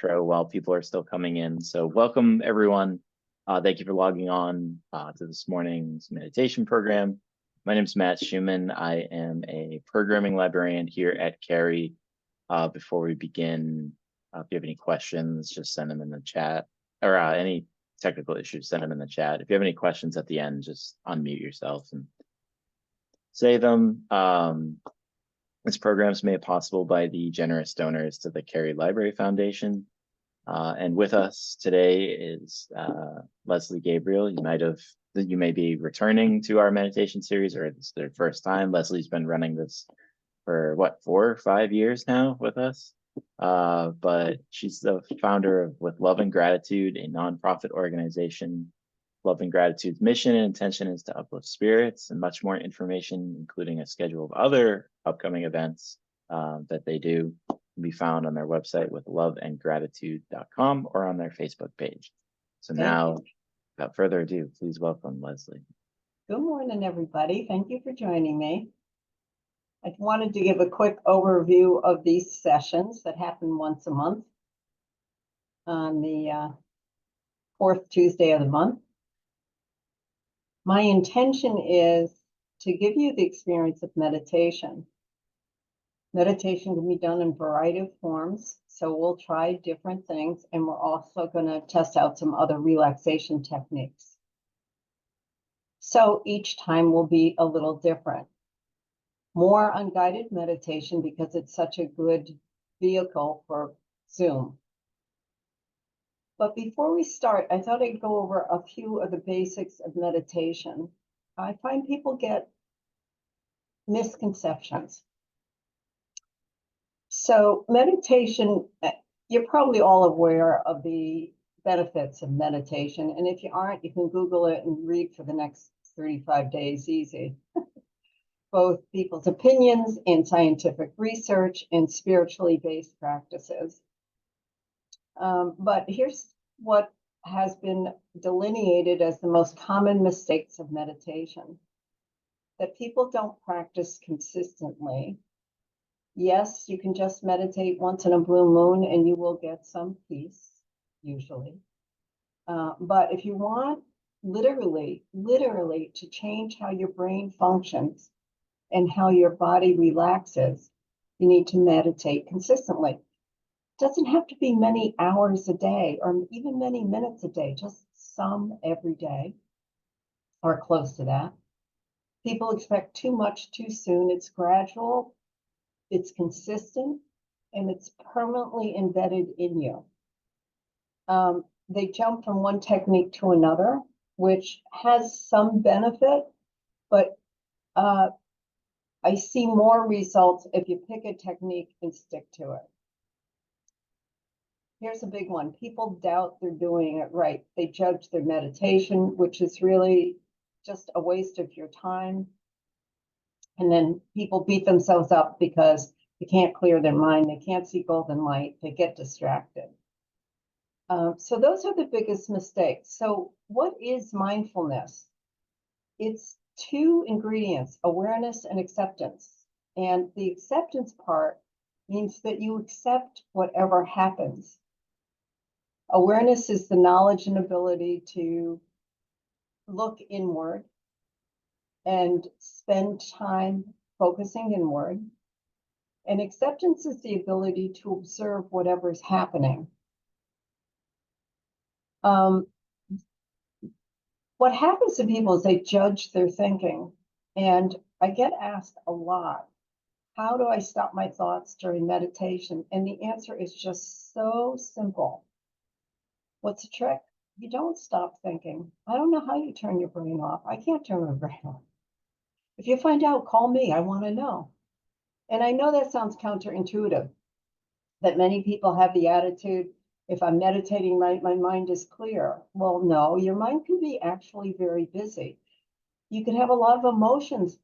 intro while people are still coming in. So welcome everyone. Thank you for logging on to this morning's meditation program. My name is Matt Schumann. I am a programming librarian here at Carey. Before we begin, if you have any questions, just send them in the chat, or any technical issues, send them in the chat. If you have any questions at the end, just unmute yourself and say them. This program is made possible by the generous donors to the Carey Library Foundation. And with us today is Leslie Gabriele. You may be returning to our meditation series, or it's their first time. Leslie's been running this for what, 4 or 5 years now with us. But she's the founder of With Love and Gratitude, a nonprofit organization. Love and Gratitude's mission and intention is to uplift spirits, and much more information, including a schedule of other upcoming events that they do, can be found on their website with loveandgratitude.com or on their Facebook page. So now, without further ado, please welcome Leslie. Good morning, everybody. Thank you for joining me. I wanted to give a quick overview of these sessions that happen once a month on the fourth Tuesday of the month. My intention is to give you the experience of meditation. Meditation can be done in a variety of forms, so we'll try different things, and we're also going to test out some other relaxation techniques. So each time will be a little different. More unguided meditation because it's such a good vehicle for Zoom. But before we start, I thought I'd go over a few of the basics of meditation. I find people get misconceptions. So meditation, you're probably all aware of the benefits of meditation. And if you aren't, you can Google it and read for the next 35 days easy. Both people's opinions and scientific research and spiritually based practices. But here's what has been delineated as the most common mistakes of meditation. That people don't practice consistently. Yes, you can just meditate once in a blue moon and you will get some peace, usually. But if you want literally to change how your brain functions and how your body relaxes, you need to meditate consistently. Doesn't have to be many hours a day or even many minutes a day, just some every day or close to that. People expect too much too soon. It's gradual, it's consistent, and it's permanently embedded in you. They jump from one technique to another, which has some benefit, but I see more results if you pick a technique and stick to it. Here's a big one. People doubt they're doing it right. They judge their meditation, which is really just a waste of your time. And then people beat themselves up because they can't clear their mind. They can't see golden light. They get distracted. So those are the biggest mistakes. So what is mindfulness? It's 2 ingredients, awareness and acceptance. And the acceptance part means that you accept whatever happens. Awareness is the knowledge and ability to look inward and spend time focusing inward. And acceptance is the ability to observe whatever is happening. What happens to people is they judge their thinking. And I get asked a lot, how do I stop my thoughts during meditation? And the answer is just so simple. What's the trick? You don't stop thinking. I don't know how you turn your brain off. I can't turn my brain off. If you find out, call me. I want to know. And I know that sounds counterintuitive, that many people have the attitude, if I'm meditating right, my mind is clear. Well, no, your mind can be actually very busy. You can have a lot of emotions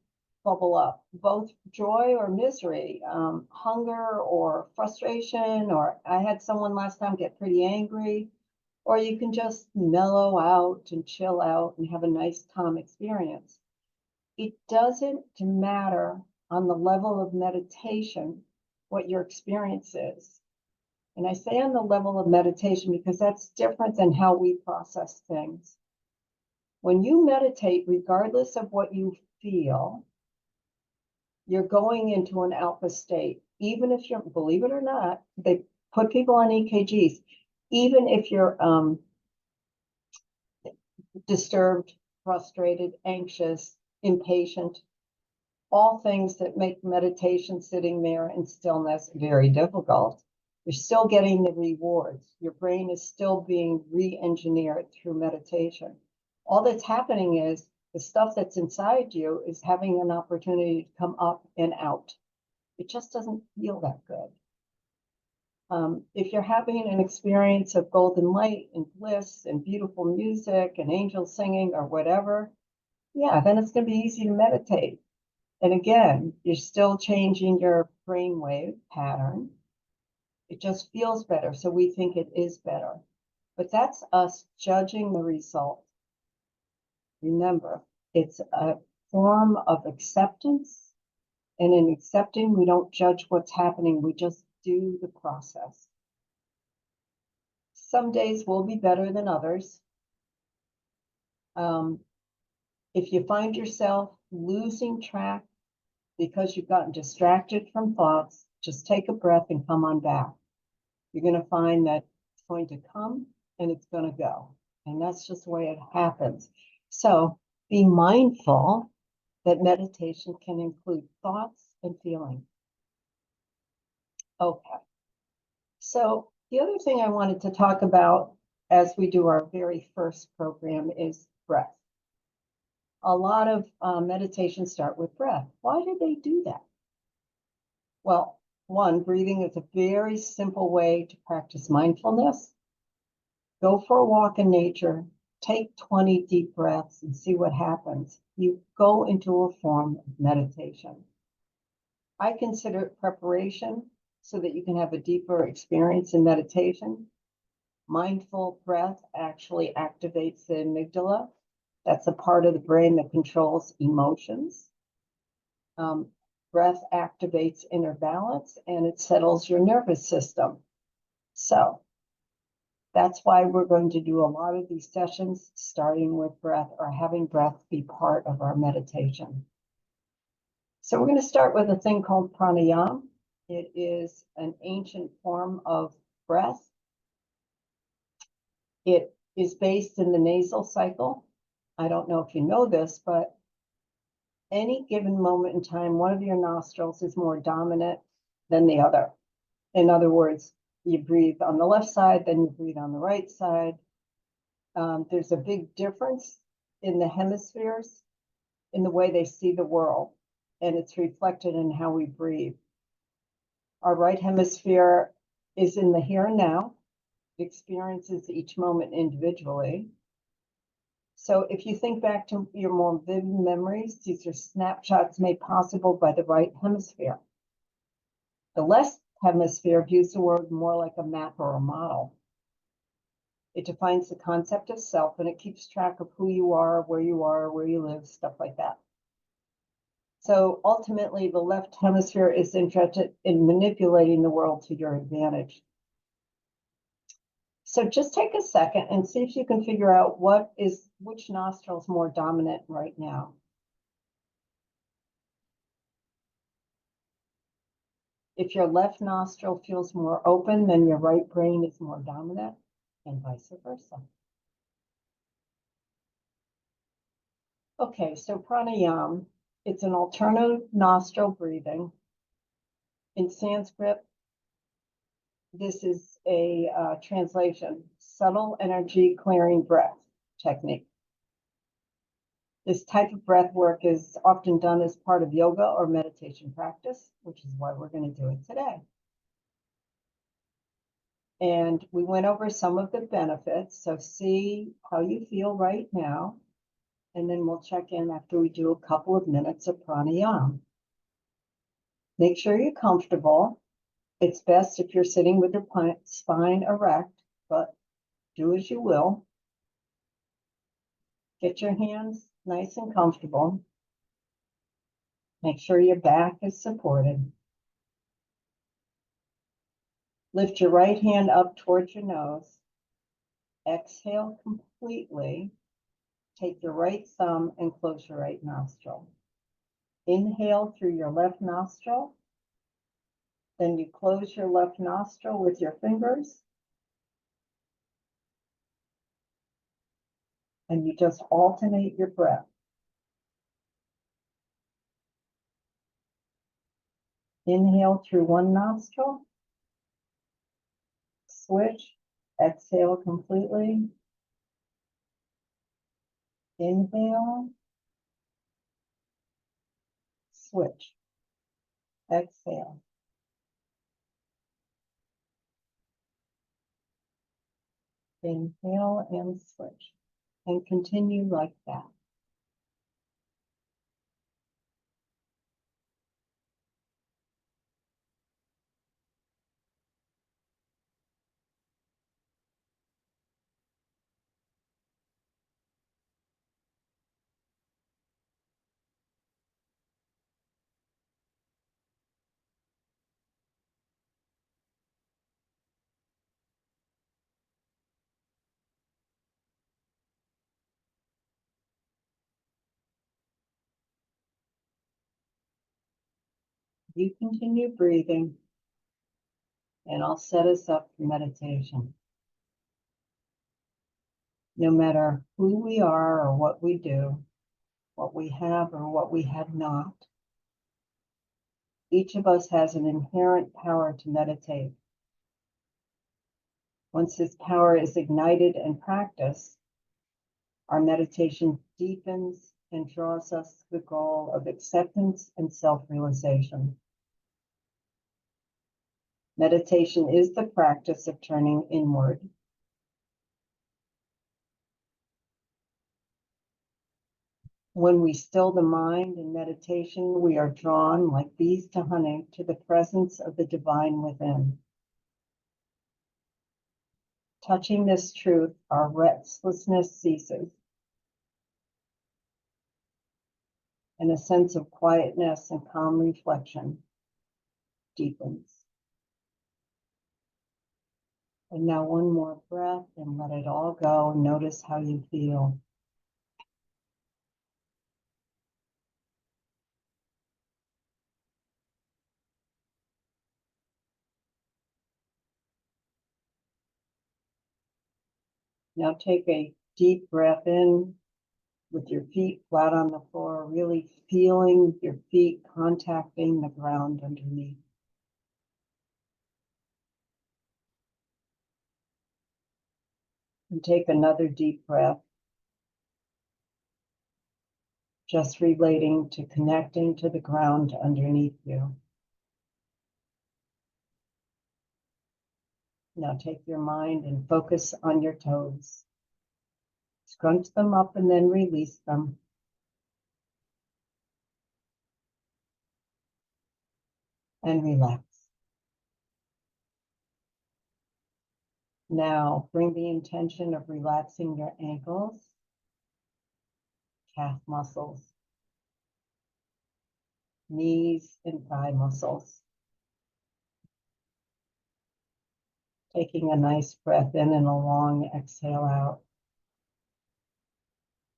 bubble up, both joy or misery, hunger or frustration, or I had someone last time get pretty angry. Or you can just mellow out and chill out and have a nice, calm experience. It doesn't matter on the level of meditation what your experience is. And I say on the level of meditation because that's different than how we process things. When you meditate, regardless of what you feel, you're going into an alpha state. Even if you're, believe it or not, they put people on EKGs. Even if you're disturbed, frustrated, anxious, impatient, all things that make meditation sitting there in stillness very difficult, you're still getting the rewards. Your brain is still being re-engineered through meditation. All that's happening is the stuff that's inside you is having an opportunity to come up and out. It just doesn't feel that good. If you're having an experience of golden light and bliss and beautiful music and angels singing or whatever, yeah, then it's going to be easy to meditate. And again, you're still changing your brainwave pattern. It just feels better, so we think it is better. But that's us judging the result. Remember, it's a form of acceptance. And in accepting, we don't judge what's happening. We just do the process. Some days will be better than others. If you find yourself losing track because you've gotten distracted from thoughts, just take a breath and come on back. You're going to find that it's going to come and it's going to go. And that's just the way it happens. So be mindful that meditation can include thoughts and feeling. Okay. So the other thing I wanted to talk about as we do our very first program is breath. A lot of meditations start with breath. Why do they do that? Well, one, breathing is a very simple way to practice mindfulness. Go for a walk in nature, take 20 deep breaths and see what happens. You go into a form of meditation. I consider it preparation so that you can have a deeper experience in meditation. Mindful breath actually activates the amygdala. That's a part of the brain that controls emotions. Breath activates inner balance and it settles your nervous system. So that's why we're going to do a lot of these sessions starting with breath or having breath be part of our meditation. So we're going to start with a thing called pranayama. It is an ancient form of breath. It is based in the nasal cycle. I don't know if you know this, but any given moment in time, one of your nostrils is more dominant than the other. In other words, you breathe on the left side, then you breathe on the right side. There's a big difference in the hemispheres in the way they see the world, and it's reflected in how we breathe. Our right hemisphere is in the here and now. It experiences each moment individually. So if you think back to your more vivid memories, these are snapshots made possible by the right hemisphere. The left hemisphere views the world more like a map or a model. It defines the concept of self and it keeps track of who you are, where you live, stuff like that. So ultimately, the left hemisphere is interested in manipulating the world to your advantage. So just take a second and see if you can figure out which nostril is more dominant right now. If your left nostril feels more open, then your right brain is more dominant, and vice versa. Okay, so pranayama, it's an alternative nostril breathing. In Sanskrit, this is a translation, subtle energy clearing breath technique. This type of breath work is often done as part of yoga or meditation practice, which is why we're going to do it today. And we went over some of the benefits, so see how you feel right now, and then we'll check in after we do a couple of minutes of pranayama. Make sure you're comfortable. It's best if you're sitting with your spine erect, but do as you will. Get your hands nice and comfortable. Make sure your back is supported. Lift your right hand up towards your nose. Exhale completely. Take your right thumb and close your right nostril. Inhale through your left nostril. Then you close your left nostril with your fingers. And you just alternate your breath. Inhale through one nostril. Switch. Exhale completely. Inhale. Switch. Exhale. Inhale and switch. And continue like that. You continue breathing, and I'll set us up for meditation. No matter who we are or what we do, what we have or what we have not, each of us has an inherent power to meditate. Once this power is ignited and practiced, our meditation deepens and draws us to the goal of acceptance and self-realization. Meditation is the practice of turning inward. When we still the mind in meditation, we are drawn like bees to honey to the presence of the divine within. Touching this truth, our restlessness ceases, and a sense of quietness and calm reflection deepens. And now one more breath and let it all go. Notice how you feel. Now take a deep breath in with your feet flat on the floor, really feeling your feet contacting the ground underneath. And take another deep breath, just relating to connecting to the ground underneath you. Now take your mind and focus on your toes. Scrunch them up and then release them. And relax. Now bring the intention of relaxing your ankles, calf muscles, knees and thigh muscles. Taking a nice breath in and a long exhale out.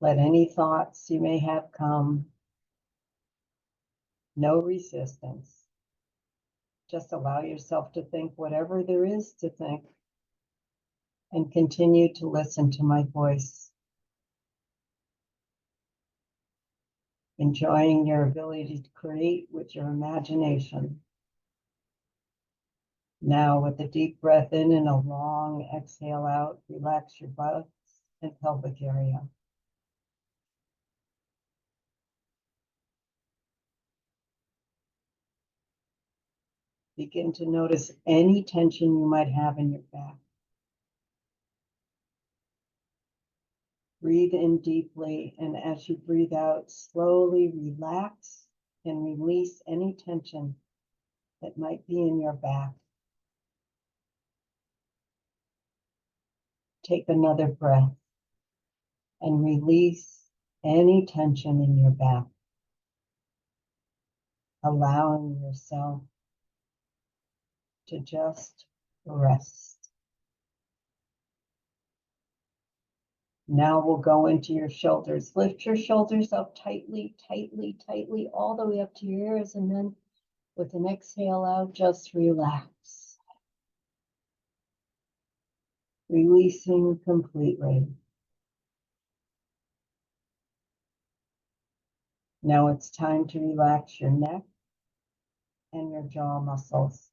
Let any thoughts you may have come. No resistance. Just allow yourself to think whatever there is to think, and continue to listen to my voice. Enjoying your ability to create with your imagination. Now, with a deep breath in and a long exhale out, relax your buttocks and pelvic area. Begin to notice any tension you might have in your back. Breathe in deeply, and as you breathe out, slowly relax and release any tension that might be in your back. Take another breath and release any tension in your back, allowing yourself to just rest. Now we'll go into your shoulders. Lift your shoulders up tightly, tightly, tightly, all the way up to your ears. And then with an exhale out, just relax. Releasing completely. Now it's time to relax your neck and your jaw muscles.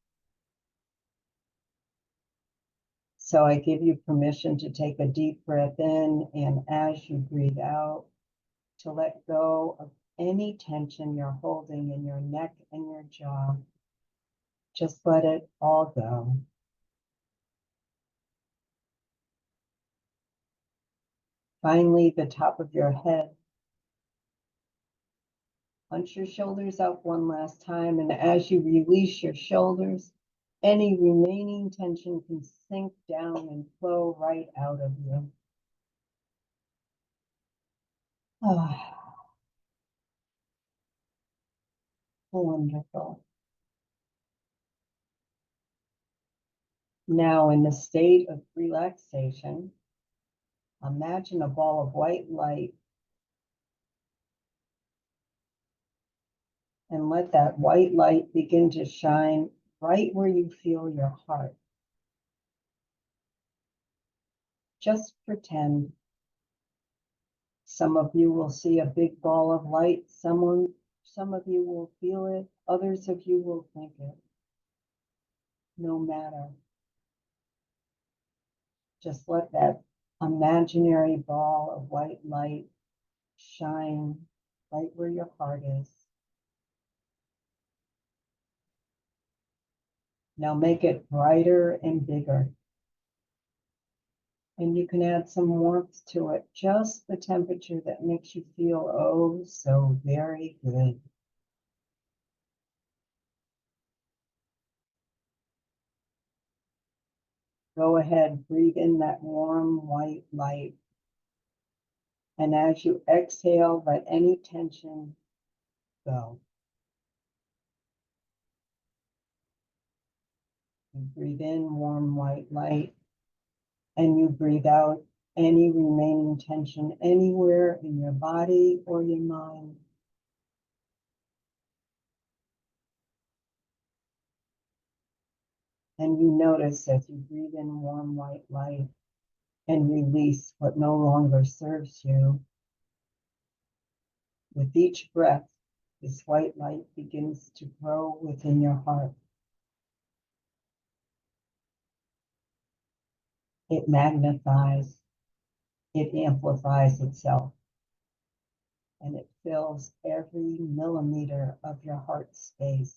So I give you permission to take a deep breath in, and as you breathe out, to let go of any tension you're holding in your neck and your jaw. Just let it all go. Finally, the top of your head. Punch your shoulders up one last time, and as you release your shoulders, any remaining tension can sink down and flow right out of you. Ah, wonderful. Now, in the state of relaxation, imagine a ball of white light and let that white light begin to shine right where you feel your heart. Just pretend. Some of you will see a big ball of light. Some of you will feel it. Others of you will think it. No matter. Just let that imaginary ball of white light shine right where your heart is. Now make it brighter and bigger. And you can add some warmth to it, just the temperature that makes you feel oh so very good. Go ahead, breathe in that warm white light. And as you exhale, let any tension go. You breathe in warm white light, and you breathe out any remaining tension anywhere in your body or your mind. And you notice as you breathe in warm white light and release what no longer serves you. With each breath, this white light begins to grow within your heart. It magnifies, it amplifies itself, and it fills every millimeter of your heart space.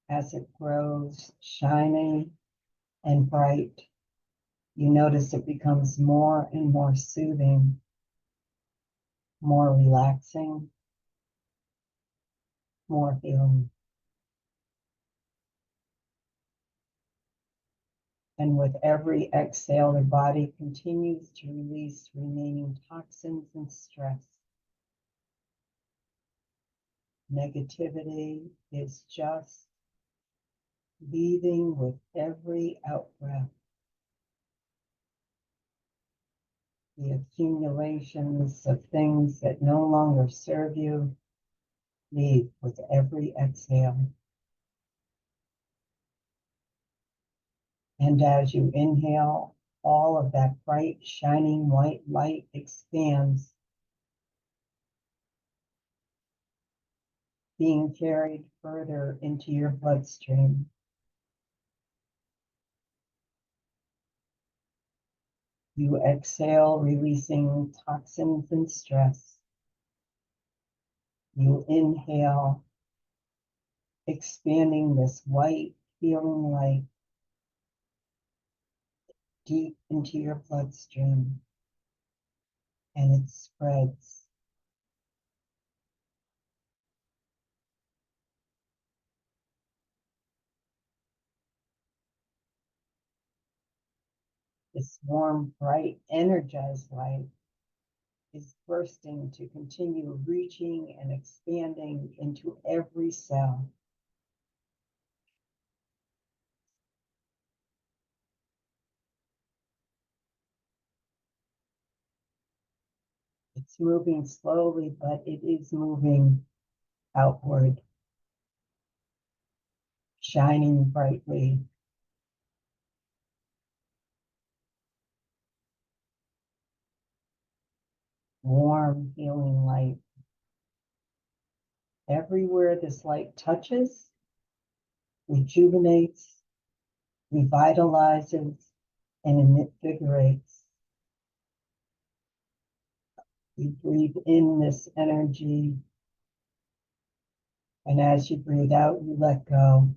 As it grows shiny and bright, you notice it becomes more and more soothing, more relaxing, more healing. And with every exhale, the body continues to release remaining toxins and stress. Negativity is just leaving with every out-breath. The accumulations of things that no longer serve you leave with every exhale. And as you inhale, all of that bright, shining white light expands, being carried further into your bloodstream. You exhale, releasing toxins and stress. You inhale, expanding this white, healing light deep into your bloodstream, and it spreads. This warm, bright, energized light is bursting to continue reaching and expanding into every cell. It's moving slowly, but it is moving outward, shining brightly. Warm, healing light. Everywhere this light touches, rejuvenates, revitalizes, and invigorates. You breathe in this energy, and as you breathe out, you let go.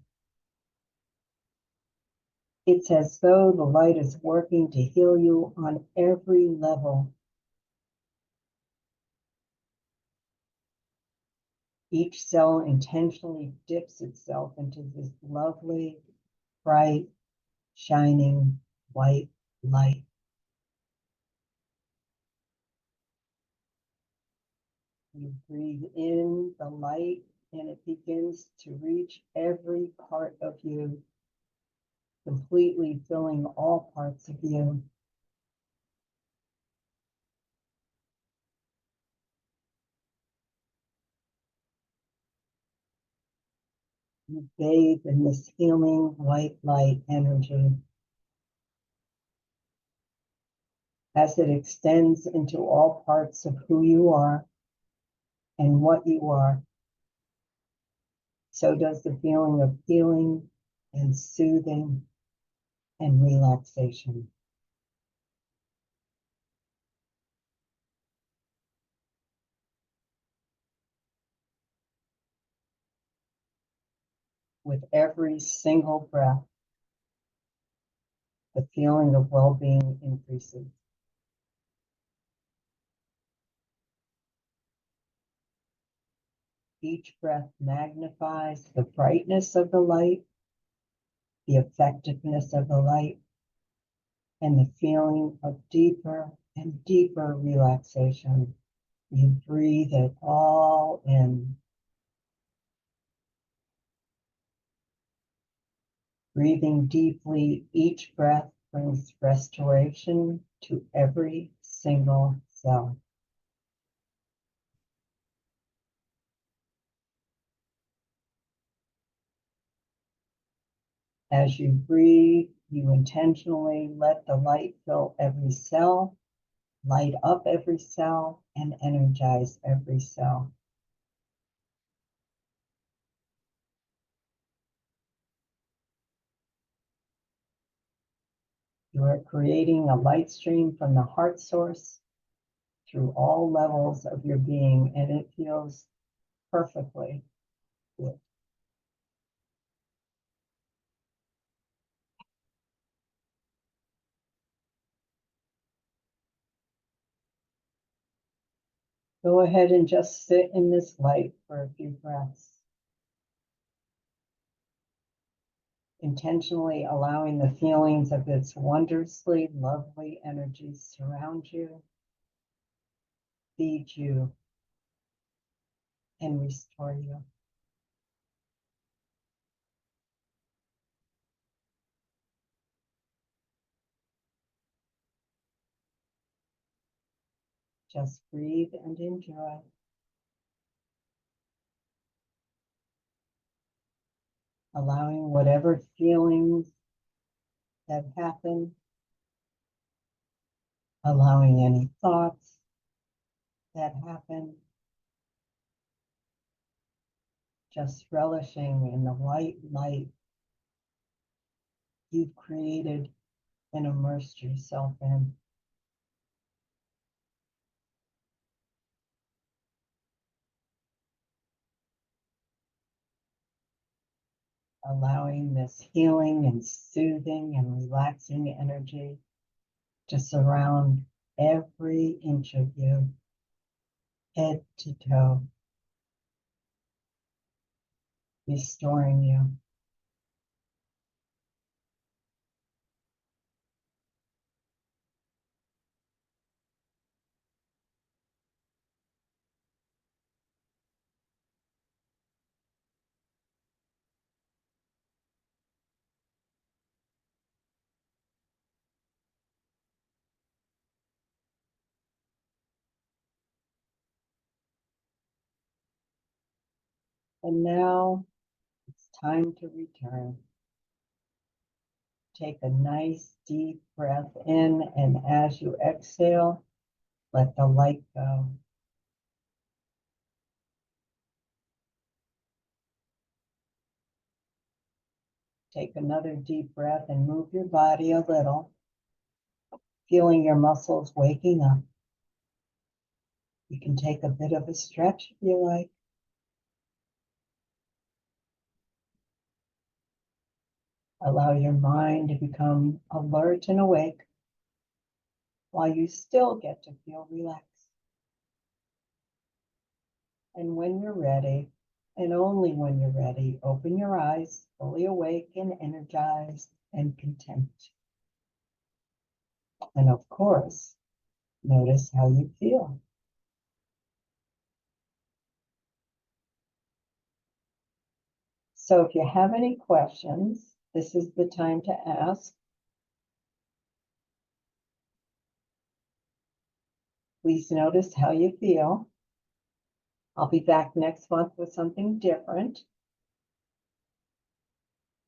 It's as though the light is working to heal you on every level. Each cell intentionally dips itself into this lovely, bright, shining white light. You breathe in the light and it begins to reach every part of you, completely filling all parts of you. You bathe in this healing white light energy as it extends into all parts of who you are and what you are. So does the feeling of healing and soothing and relaxation. With every single breath, the feeling of well-being increases. Each breath magnifies the brightness of the light, the effectiveness of the light, and the feeling of deeper and deeper relaxation. You breathe it all in. Breathing deeply, each breath brings restoration to every single cell. As you breathe, you intentionally let the light fill every cell, light up every cell, and energize every cell. You are creating a light stream from the heart source through all levels of your being, and it feels perfectly good. Go ahead and just sit in this light for a few breaths. Intentionally allowing the feelings of its wondrously lovely energies surround you, feed you, and restore you. Just breathe and enjoy. Allowing whatever feelings that happen, allowing any thoughts that happen, just relishing in the white light you've created and immersed yourself in. Allowing this healing and soothing and relaxing energy to surround every inch of you, head to toe, restoring you. And now it's time to return. Take a nice deep breath in, and as you exhale, let the light go. Take another deep breath and move your body a little, feeling your muscles waking up. You can take a bit of a stretch if you like. Allow your mind to become alert and awake while you still get to feel relaxed. And when you're ready, and only when you're ready, open your eyes, fully awake and energized and content. And of course, notice how you feel. So if you have any questions, this is the time to ask. Please notice how you feel. I'll be back next month with something different.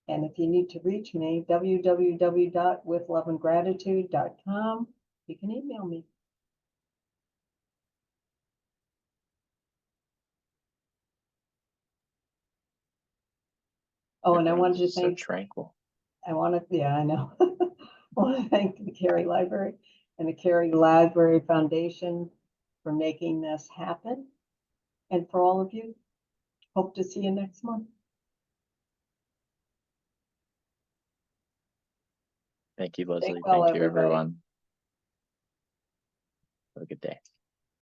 And if you need to reach me, www.withloveandgratitude.com. You can email me. Oh, and I wanted to So thank, tranquil. yeah, I know. I want to thank the Cary Library and the Cary Library Foundation for making this happen. And for all of you, hope to see you next month. Thank you, Leslie. well, Thank you, everybody. everyone. Have a good day.